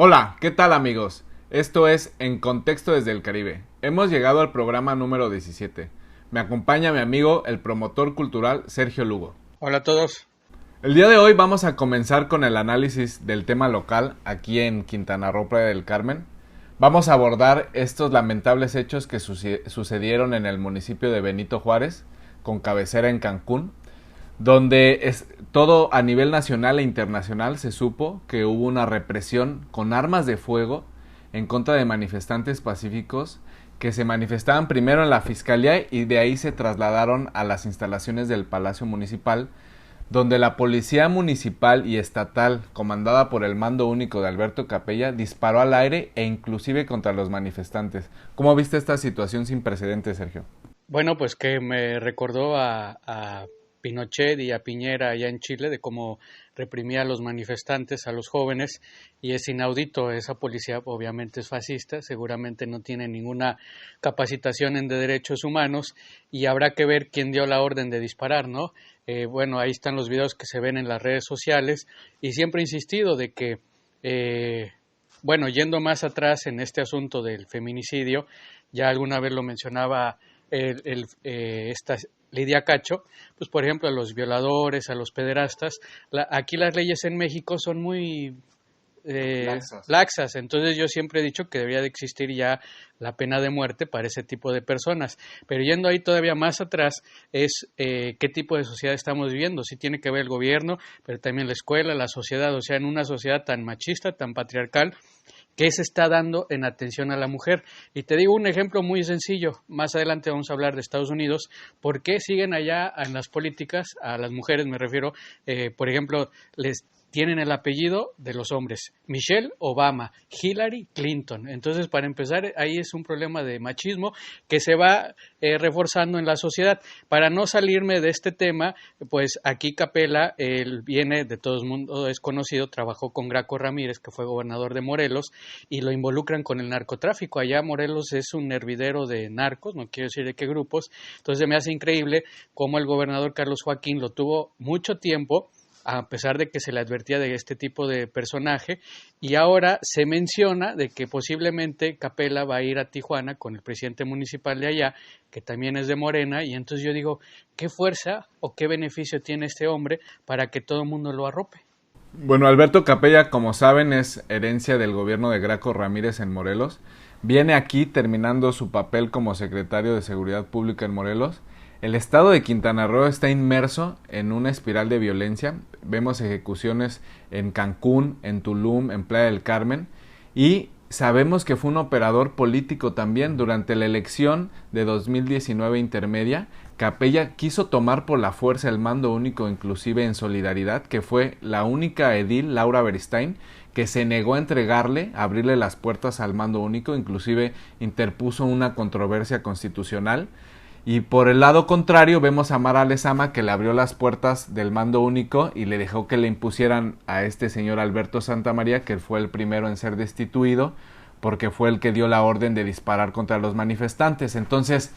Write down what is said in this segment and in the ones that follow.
Hola, ¿qué tal amigos? Esto es En Contexto desde el Caribe. Hemos llegado al programa número 17. Me acompaña mi amigo, el promotor cultural Sergio Lugo. Hola a todos. El día de hoy vamos a comenzar con el análisis del tema local aquí en Quintana Roo, Playa del Carmen. Vamos a abordar estos lamentables hechos que sucedieron en el municipio de Benito Juárez, con cabecera en Cancún, donde todo a nivel nacional e internacional se supo que hubo una represión con armas de fuego en contra de manifestantes pacíficos que se manifestaban primero en la fiscalía y de ahí se trasladaron a las instalaciones del Palacio Municipal, donde la policía municipal y estatal, comandada por el mando único de Alberto Capella, disparó al aire e inclusive contra los manifestantes. ¿Cómo viste esta situación sin precedentes, Sergio? Bueno, pues que me recordó a Pinochet y a Piñera allá en Chile, de cómo reprimía a los manifestantes, a los jóvenes, y es inaudito. Esa policía obviamente es fascista, seguramente no tiene ninguna capacitación en de derechos humanos, y habrá que ver quién dio la orden de disparar, ¿no? Bueno, ahí están los videos que se ven en las redes sociales, y siempre he insistido de que bueno, yendo más atrás en este asunto del feminicidio, ya alguna vez lo mencionaba esta Lidia Cacho, pues por ejemplo a los violadores, a los pederastas, aquí las leyes en México son muy laxas, entonces yo siempre he dicho que debería de existir ya la pena de muerte para ese tipo de personas, pero yendo ahí todavía más atrás es qué tipo de sociedad estamos viviendo. Sí tiene que ver el gobierno, pero también la escuela, la sociedad, o sea, en una sociedad tan machista, tan patriarcal, ¿qué se está dando en atención a la mujer? Y te digo un ejemplo muy sencillo, más adelante vamos a hablar de Estados Unidos. ¿Por qué siguen allá en las políticas, a las mujeres me refiero, por ejemplo, les tienen el apellido de los hombres, Michelle Obama, Hillary Clinton? Entonces, para empezar, ahí es un problema de machismo que se va reforzando en la sociedad. Para no salirme de este tema, pues aquí Capella, él viene, de todo el mundo es conocido, trabajó con Graco Ramírez, que fue gobernador de Morelos, y lo involucran con el narcotráfico. Allá Morelos es un hervidero de narcos, no quiero decir de qué grupos. Entonces me hace increíble cómo el gobernador Carlos Joaquín lo tuvo mucho tiempo, a pesar de que se le advertía de este tipo de personaje, y ahora se menciona de que posiblemente Capella va a ir a Tijuana con el presidente municipal de allá, que también es de Morena, y entonces yo digo, ¿qué fuerza o qué beneficio tiene este hombre para que todo el mundo lo arrope? Bueno, Alberto Capella, como saben, es herencia del gobierno de Graco Ramírez en Morelos. Viene aquí terminando su papel como secretario de Seguridad Pública en Morelos. El estado de Quintana Roo está inmerso en una espiral de violencia. Vemos ejecuciones en Cancún, en Tulum, en Playa del Carmen, y sabemos que fue un operador político también. Durante la elección de 2019 intermedia, Capella quiso tomar por la fuerza el mando único, inclusive en Solidaridad, que fue la única edil, Laura Beristain, que se negó a entregarle, a abrirle las puertas al mando único, inclusive interpuso una controversia constitucional. Y por el lado contrario vemos a Mara Lezama, que le abrió las puertas del mando único y le dejó que le impusieran a este señor Alberto Santamaría, que fue el primero en ser destituido porque fue el que dio la orden de disparar contra los manifestantes. Entonces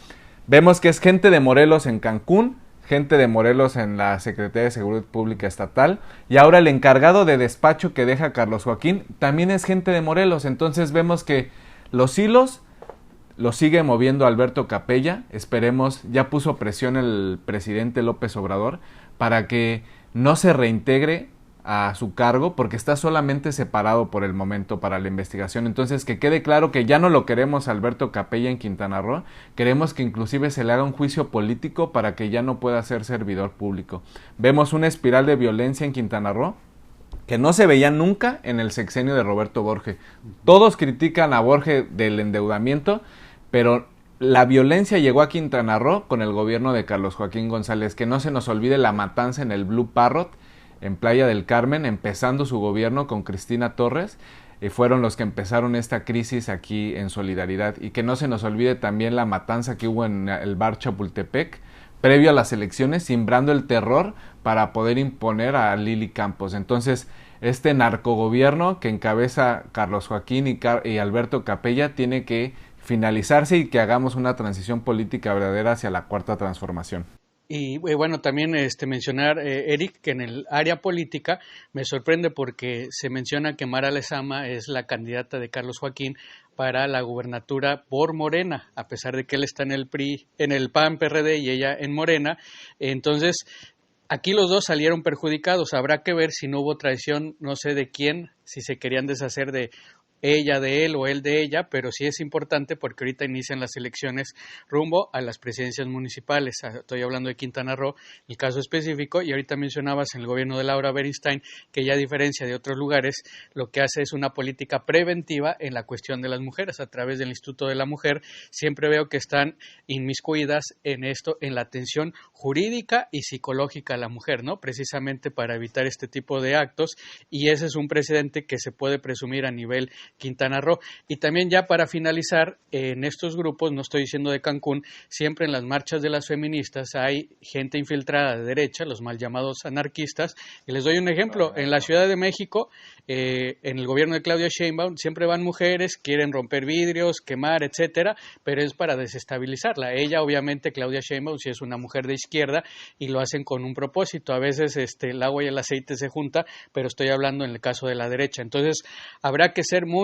vemos que es gente de Morelos en Cancún, gente de Morelos en la Secretaría de Seguridad Pública Estatal, y ahora el encargado de despacho que deja Carlos Joaquín también es gente de Morelos. Entonces vemos que los hilos lo sigue moviendo Alberto Capella. Esperemos, ya puso presión el presidente López Obrador para que no se reintegre a su cargo, porque está solamente separado por el momento para la investigación. Entonces, que quede claro que ya no lo queremos Alberto Capella en Quintana Roo, queremos que inclusive se le haga un juicio político para que ya no pueda ser servidor público. Vemos una espiral de violencia en Quintana Roo que no se veía nunca en el sexenio de Roberto Borge. Todos critican a Borge del endeudamiento, pero la violencia llegó a Quintana Roo con el gobierno de Carlos Joaquín González. Que no se nos olvide la matanza en el Blue Parrot, en Playa del Carmen, empezando su gobierno con Cristina Torres. Fueron los que empezaron esta crisis aquí en Solidaridad. Y que no se nos olvide también la matanza que hubo en el bar Chapultepec, previo a las elecciones, sembrando el terror para poder imponer a Lili Campos. Entonces, este narcogobierno que encabeza Carlos Joaquín y Alberto Capella tiene que finalizarse y que hagamos una transición política verdadera hacia la cuarta transformación. Y bueno, también mencionar, Eric, que en el área política me sorprende porque se menciona que Mara Lezama es la candidata de Carlos Joaquín para la gubernatura por Morena, a pesar de que él está en el PRI, en el PAN, PRD y ella en Morena. Entonces, aquí los dos salieron perjudicados. Habrá que ver si no hubo traición, no sé de quién, si se querían deshacer de ella de él o él de ella, pero sí es importante porque ahorita inician las elecciones rumbo a las presidencias municipales. Estoy hablando de Quintana Roo, el caso específico, y ahorita mencionabas en el gobierno de Laura Beristain que ya a diferencia de otros lugares, lo que hace es una política preventiva en la cuestión de las mujeres a través del Instituto de la Mujer. Siempre veo que están inmiscuidas en esto, en la atención jurídica y psicológica a la mujer, ¿no? Precisamente para evitar este tipo de actos, y ese es un precedente que se puede presumir a nivel Quintana Roo. Y también ya para finalizar, en estos grupos, no estoy diciendo de Cancún, siempre en las marchas de las feministas hay gente infiltrada de derecha, los mal llamados anarquistas, y les doy un ejemplo, en la Ciudad de México, en el gobierno de Claudia Sheinbaum, siempre van mujeres, quieren romper vidrios, quemar, etcétera, pero es para desestabilizarla. Ella, obviamente, Claudia Sheinbaum, si es una mujer de izquierda, y lo hacen con un propósito. A veces el agua y el aceite se junta, pero estoy hablando en el caso de la derecha. Entonces, habrá que ser muy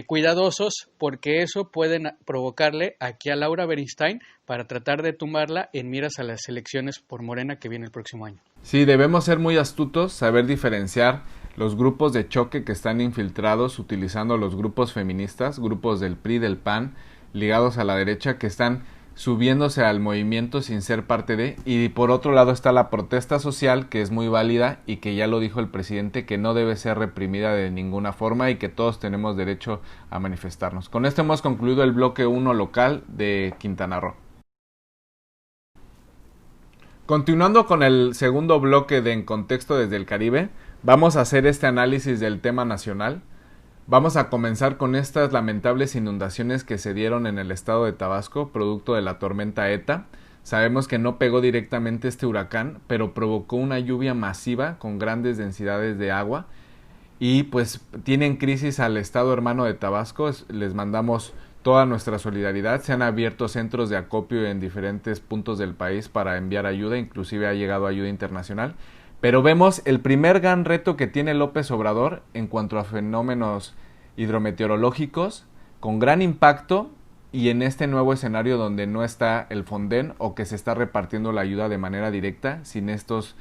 cuidadosos porque eso puede provocarle aquí a Laura Beristain para tratar de tumbarla en miras a las elecciones por Morena que viene el próximo año. Sí, debemos ser muy astutos, saber diferenciar los grupos de choque que están infiltrados utilizando los grupos feministas, grupos del PRI, del PAN, ligados a la derecha, que están subiéndose al movimiento sin ser parte de, y por otro lado está la protesta social, que es muy válida y que ya lo dijo el presidente, que no debe ser reprimida de ninguna forma y que todos tenemos derecho a manifestarnos. Con esto hemos concluido el bloque 1 local de Quintana Roo. Continuando con el segundo bloque de En Contexto desde el Caribe, vamos a hacer este análisis del tema nacional. Vamos a comenzar con estas lamentables inundaciones que se dieron en el estado de Tabasco, producto de la tormenta ETA. Sabemos que no pegó directamente este huracán, pero provocó una lluvia masiva con grandes densidades de agua y pues tienen crisis al estado hermano de Tabasco. Les mandamos toda nuestra solidaridad. Se han abierto centros de acopio en diferentes puntos del país para enviar ayuda, inclusive ha llegado ayuda internacional. Pero vemos el primer gran reto que tiene López Obrador en cuanto a fenómenos hidrometeorológicos con gran impacto y en este nuevo escenario donde no está el Fonden o que se está repartiendo la ayuda de manera directa sin estos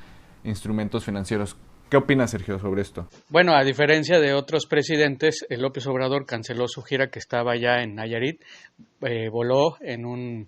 instrumentos financieros. ¿Qué opina Sergio sobre esto? Bueno, a diferencia de otros presidentes, López Obrador canceló su gira que estaba ya en Nayarit, voló en un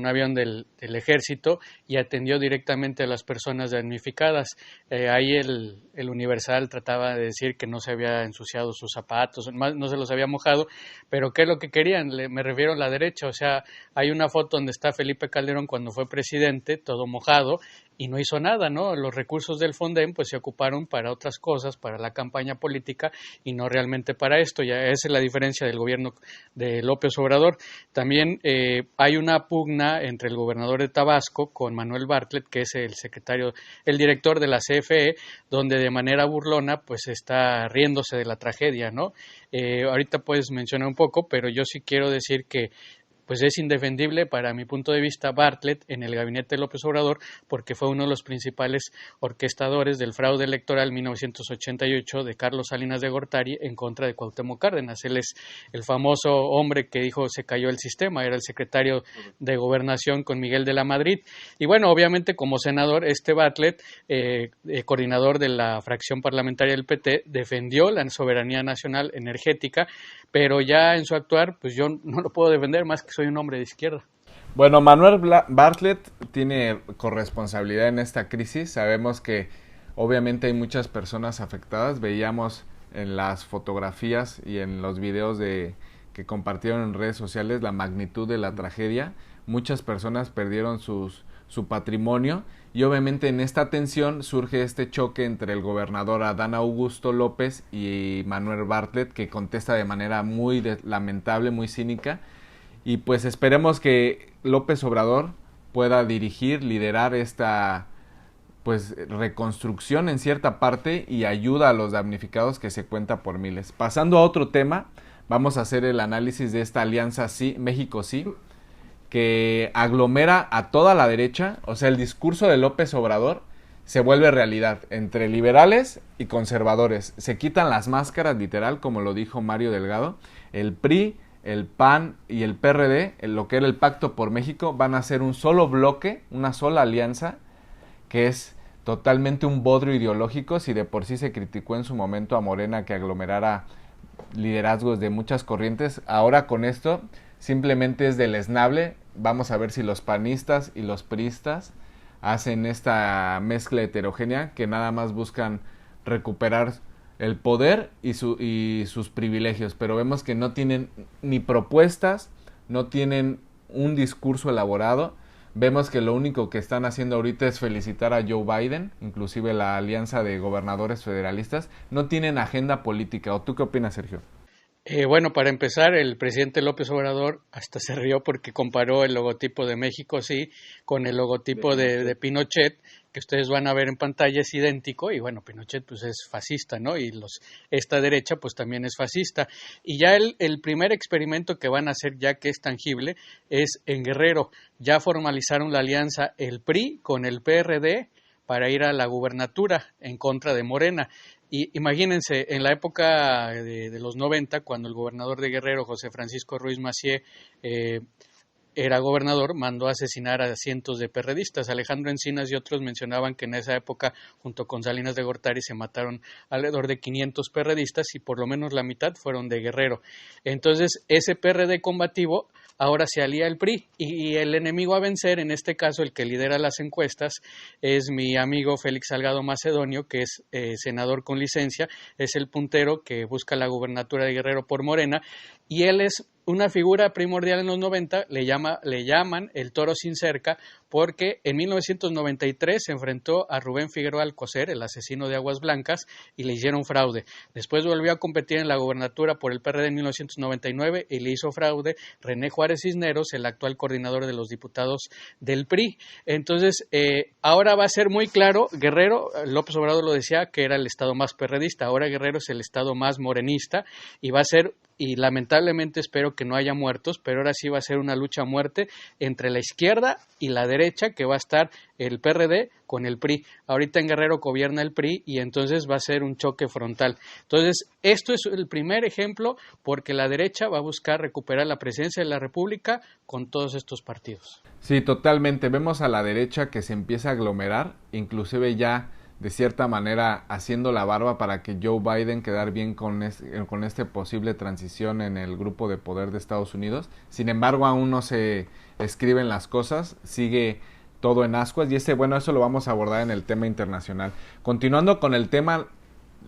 avión del ejército y atendió directamente a las personas damnificadas. Ahí el Universal trataba de decir que no se había ensuciado sus zapatos, no se los había mojado, pero ¿qué es lo que querían? Me refiero a la derecha, o sea, hay una foto donde está Felipe Calderón cuando fue presidente, todo mojado, y no hizo nada, ¿no? Los recursos del Fonden pues se ocuparon para otras cosas, para la campaña política y no realmente para esto. Ya esa es la diferencia del gobierno de López Obrador. También hay una pugna entre el gobernador de Tabasco con Manuel Bartlett, que es el director de la CFE, donde de manera burlona pues está riéndose de la tragedia, ¿no? Ahorita puedes mencionar un poco, pero yo sí quiero decir que pues es indefendible para mi punto de vista Bartlett en el gabinete de López Obrador porque fue uno de los principales orquestadores del fraude electoral 1988 de Carlos Salinas de Gortari en contra de Cuauhtémoc Cárdenas. Él es el famoso hombre que dijo se cayó el sistema, era el secretario de Gobernación con Miguel de la Madrid. Y bueno, obviamente como senador, Bartlett, coordinador de la fracción parlamentaria del PT, defendió la soberanía nacional energética, pero ya en su actuar, pues yo no lo puedo defender más que soy un hombre de izquierda. Bueno, Manuel Bartlett tiene corresponsabilidad en esta crisis. Sabemos que obviamente hay muchas personas afectadas. Veíamos en las fotografías y en los videos que compartieron en redes sociales la magnitud de la tragedia. Muchas personas perdieron su patrimonio y obviamente en esta tensión surge este choque entre el gobernador Adán Augusto López y Manuel Bartlett, que contesta de manera muy lamentable, muy cínica. Y pues esperemos que López Obrador pueda dirigir, liderar esta pues reconstrucción en cierta parte y ayuda a los damnificados que se cuenta por miles. Pasando a otro tema, vamos a hacer el análisis de esta alianza sí, México sí, que aglomera a toda la derecha. O sea, el discurso de López Obrador se vuelve realidad entre liberales y conservadores. Se quitan las máscaras, literal, como lo dijo Mario Delgado. El PRI, el PAN y el PRD, lo que era el Pacto por México, van a ser un solo bloque, una sola alianza, que es totalmente un bodrio ideológico. Si de por sí se criticó en su momento a Morena que aglomerara liderazgos de muchas corrientes, ahora con esto simplemente es deleznable. Vamos a ver si los panistas y los priistas hacen esta mezcla heterogénea que nada más buscan recuperar el poder y sus privilegios, pero vemos que no tienen ni propuestas, no tienen un discurso elaborado. Vemos que lo único que están haciendo ahorita es felicitar a Joe Biden, inclusive la alianza de gobernadores federalistas. No tienen agenda política. ¿O tú qué opinas, Sergio? Bueno, para empezar, el presidente López Obrador hasta se rió porque comparó el logotipo de México, sí, con el logotipo de Pinochet, que ustedes van a ver en pantalla, es idéntico, y bueno, Pinochet pues es fascista, ¿no? Y esta derecha pues también es fascista. Y ya el primer experimento que van a hacer, ya que es tangible, es en Guerrero. Ya formalizaron la alianza el PRI con el PRD para ir a la gubernatura en contra de Morena. Y imagínense, en la época de los 90, cuando el gobernador de Guerrero, José Francisco Ruiz Massieu, era gobernador, mandó a asesinar a cientos de perredistas. Alejandro Encinas y otros mencionaban que en esa época, junto con Salinas de Gortari, se mataron alrededor de 500 perredistas y por lo menos la mitad fueron de Guerrero. Entonces, ese PRD combativo ahora se alía el PRI y el enemigo a vencer, en este caso el que lidera las encuestas, es mi amigo Félix Salgado Macedonio, que es senador con licencia, es el puntero que busca la gubernatura de Guerrero por Morena, y él es una figura primordial en los 90, le llaman el toro sin cerca, porque en 1993 se enfrentó a Rubén Figueroa Alcocer, el asesino de Aguas Blancas, y le hicieron fraude. Después volvió a competir en la gobernatura por el PRD en 1999 y le hizo fraude René Juárez Cisneros, el actual coordinador de los diputados del PRI. Entonces, ahora va a ser muy claro, Guerrero, López Obrador lo decía, que era el estado más perredista, ahora Guerrero es el estado más morenista, y va a ser, y lamentablemente espero que no haya muertos, pero ahora sí va a ser una lucha a muerte entre la izquierda y la derecha, que va a estar el PRD con el PRI. Ahorita en Guerrero gobierna el PRI y entonces va a ser un choque frontal. Entonces, esto es el primer ejemplo porque la derecha va a buscar recuperar la presidencia de la República con todos estos partidos. Sí, totalmente. Vemos a la derecha que se empieza a aglomerar, inclusive ya de cierta manera haciendo la barba para que Joe Biden quedar bien con este posible transición en el grupo de poder de Estados Unidos. Sin embargo, aún no se escriben las cosas, sigue todo en ascuas y eso lo vamos a abordar en el tema internacional. Continuando con el tema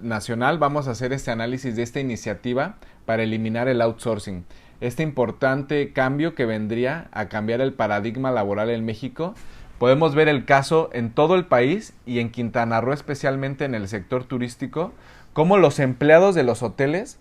nacional, vamos a hacer este análisis de esta iniciativa para eliminar el outsourcing. Este importante cambio que vendría a cambiar el paradigma laboral en México. Podemos ver el caso en todo el país y en Quintana Roo, especialmente en el sector turístico, cómo los empleados de los hoteles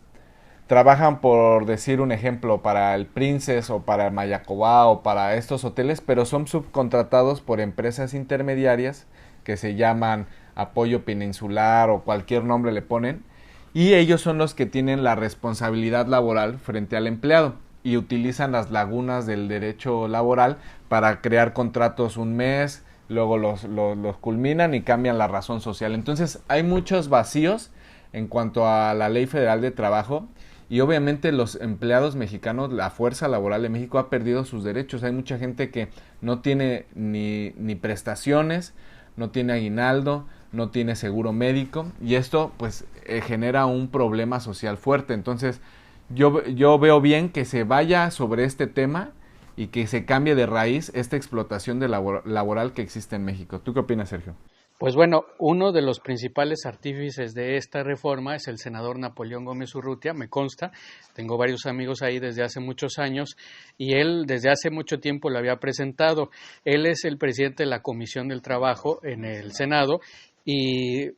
trabajan, por decir un ejemplo, para el Princess o para el Mayacobá o para estos hoteles, pero son subcontratados por empresas intermediarias que se llaman Apoyo Peninsular o cualquier nombre le ponen, y ellos son los que tienen la responsabilidad laboral frente al empleado y utilizan las lagunas del derecho laboral para crear contratos un mes, luego los culminan y cambian la razón social. Entonces hay muchos vacíos en cuanto a la Ley Federal de Trabajo y obviamente los empleados mexicanos, la fuerza laboral de México ha perdido sus derechos. Hay mucha gente que no tiene ni prestaciones, no tiene aguinaldo, no tiene seguro médico y esto pues genera un problema social fuerte. Entonces yo veo bien que se vaya sobre este tema y que se cambie de raíz esta explotación laboral que existe en México. ¿Tú qué opinas, Sergio? Pues bueno, uno de los principales artífices de esta reforma es el senador Napoleón Gómez Urrutia, me consta, tengo varios amigos ahí desde hace muchos años y él desde hace mucho tiempo lo había presentado. Él es el presidente de la Comisión del Trabajo en el Senado y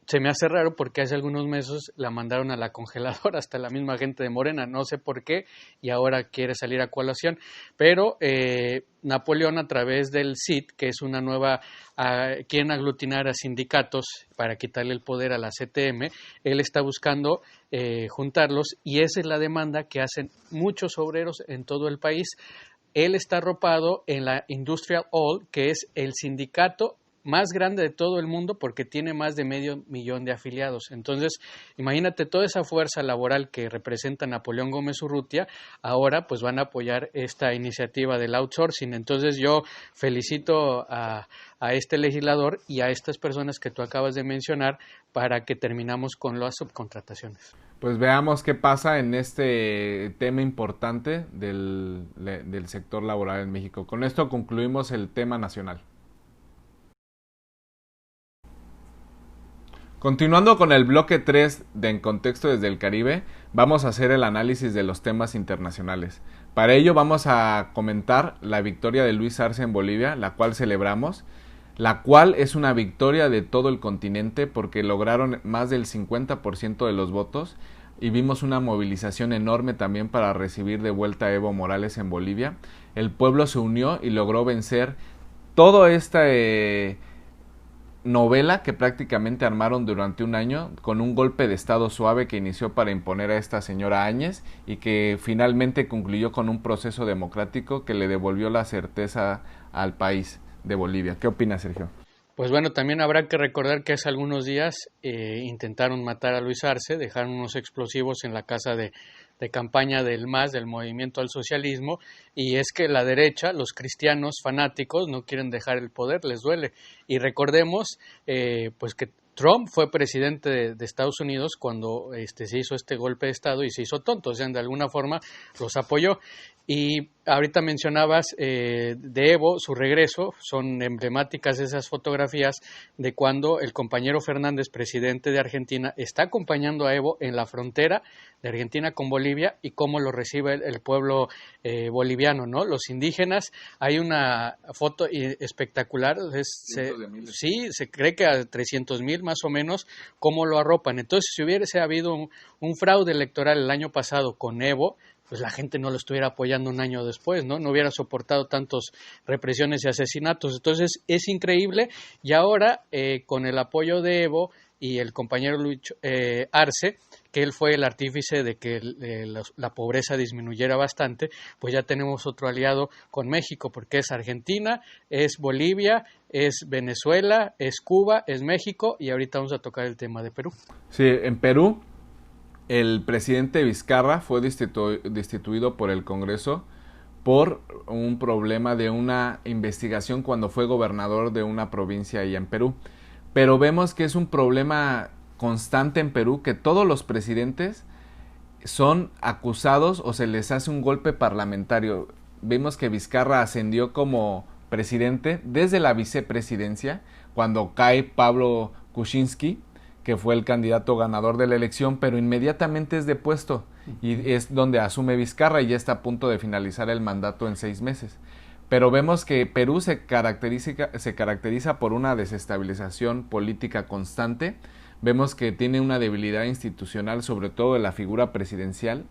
se me hace raro porque hace algunos meses la mandaron a la congeladora hasta la misma gente de Morena, no sé por qué, y ahora quiere salir a colación. Pero Napoleón, a través del CID, que es una nueva, quieren aglutinar a sindicatos para quitarle el poder a la CTM, él está buscando juntarlos y esa es la demanda que hacen muchos obreros en todo el país. él está arropado en la Industrial All, que es el sindicato más grande de todo el mundo porque tiene más de 500,000 de afiliados. Entonces, imagínate toda esa fuerza laboral que representa Napoleón Gómez Urrutia, ahora pues van a apoyar esta iniciativa del outsourcing. Entonces yo felicito a este legislador y a estas personas que tú acabas de mencionar para que terminamos con las subcontrataciones. Pues veamos qué pasa en este tema importante del sector laboral en México. Con esto concluimos el tema nacional. Continuando con el bloque 3 de En Contexto desde el Caribe, vamos a hacer el análisis de los temas internacionales. Para ello vamos a comentar la victoria de Luis Arce en Bolivia, la cual celebramos, la cual es una victoria de todo el continente porque lograron más del 50% de los votos y vimos una movilización enorme también para recibir de vuelta a Evo Morales en Bolivia. El pueblo se unió y logró vencer todo este novela que prácticamente armaron durante un año con un golpe de estado suave que inició para imponer a esta señora Áñez y que finalmente concluyó con un proceso democrático que le devolvió la certeza al país de Bolivia. ¿Qué opinas, Sergio? Pues bueno, también habrá que recordar que hace algunos días intentaron matar a Luis Arce, dejaron unos explosivos en la casa de campaña del MAS, del Movimiento al Socialismo, y es que la derecha, los cristianos fanáticos, no quieren dejar el poder, les duele. Y recordemos pues que Trump fue presidente de Estados Unidos cuando se hizo este golpe de Estado y se hizo tonto, o sea, de alguna forma los apoyó. Y ahorita mencionabas de Evo, su regreso, son emblemáticas esas fotografías de cuando el compañero Fernández, presidente de Argentina, está acompañando a Evo en la frontera de Argentina con Bolivia y cómo lo recibe el pueblo boliviano, ¿no? Los indígenas, hay una foto espectacular, sí, se cree que a 300,000 más o menos, cómo lo arropan. Entonces, si hubiese habido un fraude electoral el año pasado con Evo, pues la gente no lo estuviera apoyando un año después, ¿no? No hubiera soportado tantos represiones y asesinatos. Entonces, es increíble y ahora con el apoyo de Evo y el compañero Luis Arce, que él fue el artífice de que la pobreza disminuyera bastante, pues ya tenemos otro aliado con México, porque es Argentina, es Bolivia, es Venezuela, es Cuba, es México y ahorita vamos a tocar el tema de Perú. Sí, en Perú el presidente Vizcarra fue destituido por el Congreso por un problema de una investigación cuando fue gobernador de una provincia allá en Perú. Pero vemos que es un problema constante en Perú, que todos los presidentes son acusados o se les hace un golpe parlamentario. Vemos que Vizcarra ascendió como presidente desde la vicepresidencia, cuando cae Pablo Kuczynski, que fue el candidato ganador de la elección, pero inmediatamente es depuesto y es donde asume Vizcarra y ya está a punto de finalizar el mandato en 6 meses. Pero vemos que Perú se caracteriza por una desestabilización política constante. Vemos que tiene una debilidad institucional, sobre todo de la figura presidencial,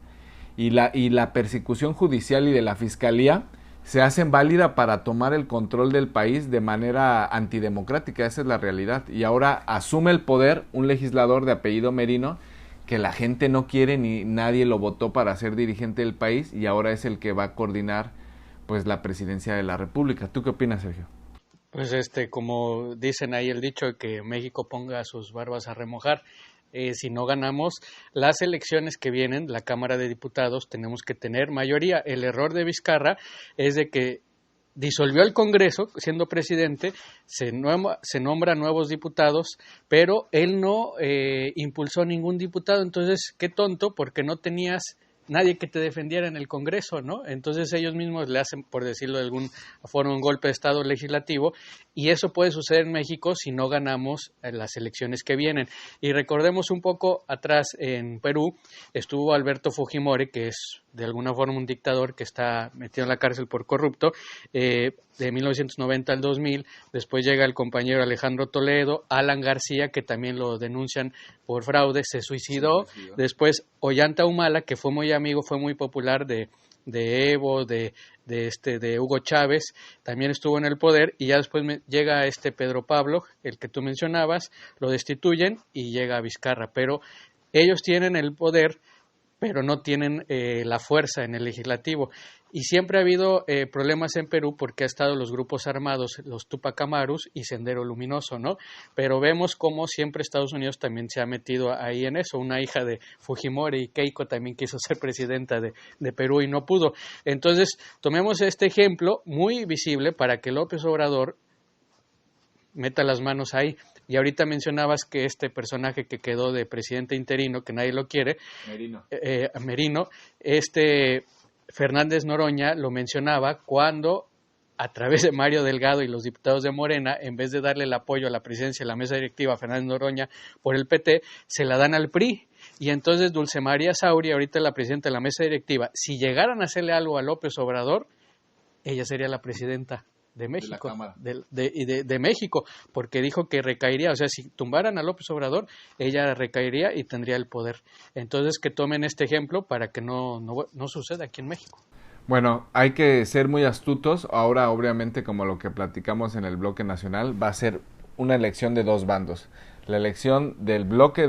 y la persecución judicial y de la fiscalía se hacen válida para tomar el control del país de manera antidemocrática. Esa es la realidad. Y ahora asume el poder un legislador de apellido Merino que la gente no quiere ni nadie lo votó para ser dirigente del país y ahora es el que va a coordinar pues la presidencia de la República. ¿Tú qué opinas, Sergio? Pues como dicen ahí el dicho, que México ponga sus barbas a remojar. Si no ganamos las elecciones que vienen, la Cámara de Diputados, tenemos que tener mayoría. El error de Vizcarra es de que disolvió el Congreso siendo presidente, se nombra nuevos diputados, pero él no impulsó ningún diputado. Entonces, qué tonto, porque no tenías nadie que te defendiera en el Congreso, ¿no? Entonces ellos mismos le hacen, por decirlo de algún forma, un golpe de Estado legislativo y eso puede suceder en México si no ganamos en las elecciones que vienen. Y recordemos un poco atrás en Perú, estuvo Alberto Fujimori, que es de alguna forma un dictador que está metido en la cárcel por corrupto, de 1990 al 2000, después llega el compañero Alejandro Toledo, Alan García, que también lo denuncian por fraude, se suicidó. Después Ollanta Humala, que fue muy amigo, fue muy popular de Evo, de Hugo Chávez, también estuvo en el poder, y ya después llega Pedro Pablo, el que tú mencionabas, lo destituyen y llega a Vizcarra, pero ellos tienen el poder pero no tienen la fuerza en el legislativo. Y siempre ha habido problemas en Perú porque ha estado los grupos armados, los Tupac Amarus y Sendero Luminoso, ¿no? Pero vemos cómo siempre Estados Unidos también se ha metido ahí en eso. Una hija de Fujimori, Keiko, también quiso ser presidenta de Perú y no pudo. Entonces, tomemos este ejemplo muy visible para que López Obrador meta las manos ahí. Y ahorita mencionabas que este personaje que quedó de presidente interino, que nadie lo quiere, Merino, Fernández Noroña lo mencionaba cuando, a través de Mario Delgado y los diputados de Morena, en vez de darle el apoyo a la presidencia de la mesa directiva a Fernández Noroña por el PT, se la dan al PRI. Y entonces Dulce María Sauri, ahorita la presidenta de la mesa directiva, si llegaran a hacerle algo a López Obrador, ella sería la presidenta de México, de México, porque dijo que recaería, o sea, si tumbaran a López Obrador, ella recaería y tendría el poder. Entonces, que tomen este ejemplo para que no suceda aquí en México. Bueno, hay que ser muy astutos. Ahora, obviamente, como lo que platicamos en el bloque nacional, va a ser una elección de dos bandos. La elección del bloque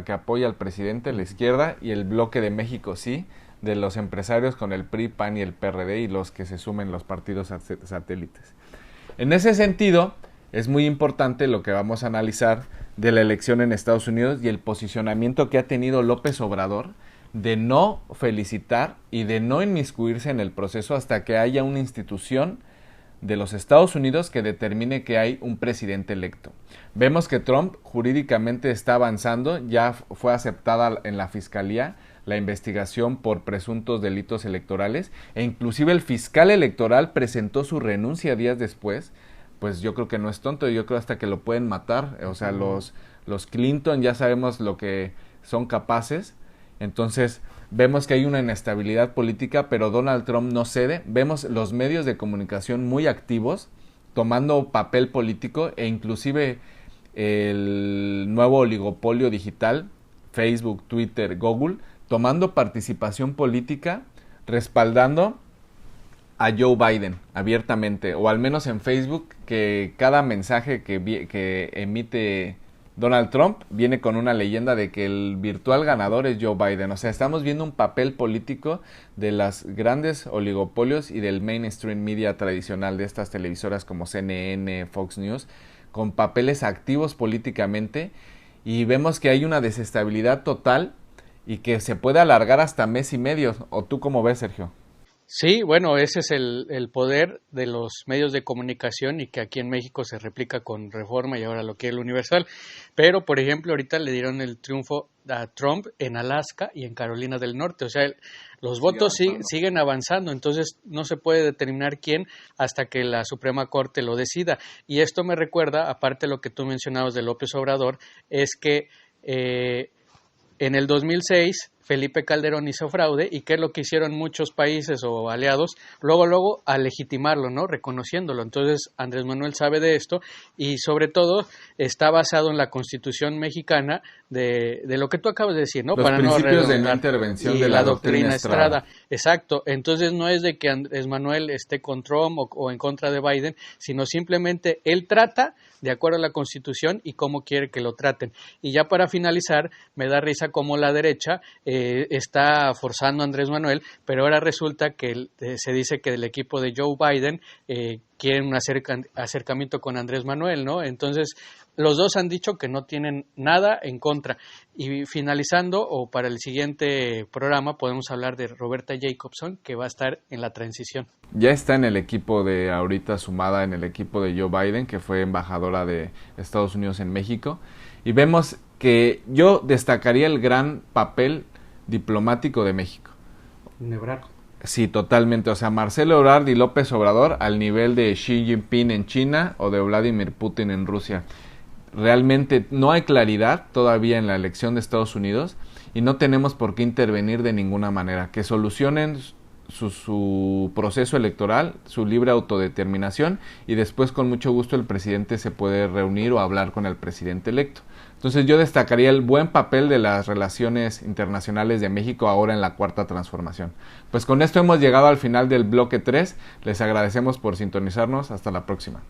que apoya al presidente, la izquierda, y el bloque de México sí, de los empresarios con el PRI, PAN y el PRD y los que se sumen los partidos satélites. En ese sentido, es muy importante lo que vamos a analizar de la elección en Estados Unidos y el posicionamiento que ha tenido López Obrador de no felicitar y de no inmiscuirse en el proceso hasta que haya una institución de los Estados Unidos que determine que hay un presidente electo. Vemos que Trump jurídicamente está avanzando, ya fue aceptada en la fiscalía la investigación por presuntos delitos electorales e inclusive el fiscal electoral presentó su renuncia días después. Pues yo creo que no es tonto, yo creo hasta que lo pueden matar, o sea, los Clinton ya sabemos lo que son capaces. Entonces vemos que hay una inestabilidad política, pero Donald Trump no cede. Vemos los medios de comunicación muy activos, tomando papel político e inclusive el nuevo oligopolio digital, Facebook, Twitter, Google, tomando participación política, respaldando a Joe Biden abiertamente, o al menos en Facebook, que cada mensaje que emite Donald Trump viene con una leyenda de que el virtual ganador es Joe Biden. O sea, estamos viendo un papel político de las grandes oligopolios y del mainstream media tradicional de estas televisoras como CNN, Fox News, con papeles activos políticamente, y vemos que hay una desestabilidad total y que se puede alargar hasta mes y medio. ¿O tú cómo ves, Sergio? Sí, bueno, ese es el poder de los medios de comunicación y que aquí en México se replica con Reforma y ahora lo que es el Universal. Pero, por ejemplo, ahorita le dieron el triunfo a Trump en Alaska y en Carolina del Norte. O sea, los votos siguen avanzando, entonces no se puede determinar quién hasta que la Suprema Corte lo decida. Y esto me recuerda, aparte de lo que tú mencionabas de López Obrador, es que en el 2006 Felipe Calderón hizo fraude, y qué es lo que hicieron muchos países o aliados, luego a legitimarlo, ¿no? Reconociéndolo. Entonces Andrés Manuel sabe de esto y sobre todo está basado en la Constitución mexicana de lo que tú acabas de decir, ¿no? Los para principios no de no intervención y de la doctrina Estrada. Exacto. Entonces no es de que Andrés Manuel esté con Trump o en contra de Biden, sino simplemente él trata de acuerdo a la Constitución y cómo quiere que lo traten. Y ya para finalizar, me da risa cómo la derecha está forzando a Andrés Manuel, pero ahora resulta que se dice que el equipo de Joe Biden quieren un acercamiento con Andrés Manuel, ¿no? Entonces, los dos han dicho que no tienen nada en contra. Y finalizando, o para el siguiente programa, podemos hablar de Roberta Jacobson, que va a estar en la transición. Ya está en el equipo ahorita sumada en el equipo de Joe Biden, que fue embajadora de Estados Unidos en México. Y vemos que yo destacaría el gran papel diplomático de México. Ebrard. Sí, totalmente. O sea, Marcelo Ebrard y López Obrador al nivel de Xi Jinping en China o de Vladimir Putin en Rusia. Realmente no hay claridad todavía en la elección de Estados Unidos y no tenemos por qué intervenir de ninguna manera. Que solucionen su proceso electoral, su libre autodeterminación, y después con mucho gusto el presidente se puede reunir o hablar con el presidente electo. Entonces yo destacaría el buen papel de las relaciones internacionales de México ahora en la Cuarta Transformación. Pues con esto hemos llegado al final del bloque 3. Les agradecemos por sintonizarnos. Hasta la próxima.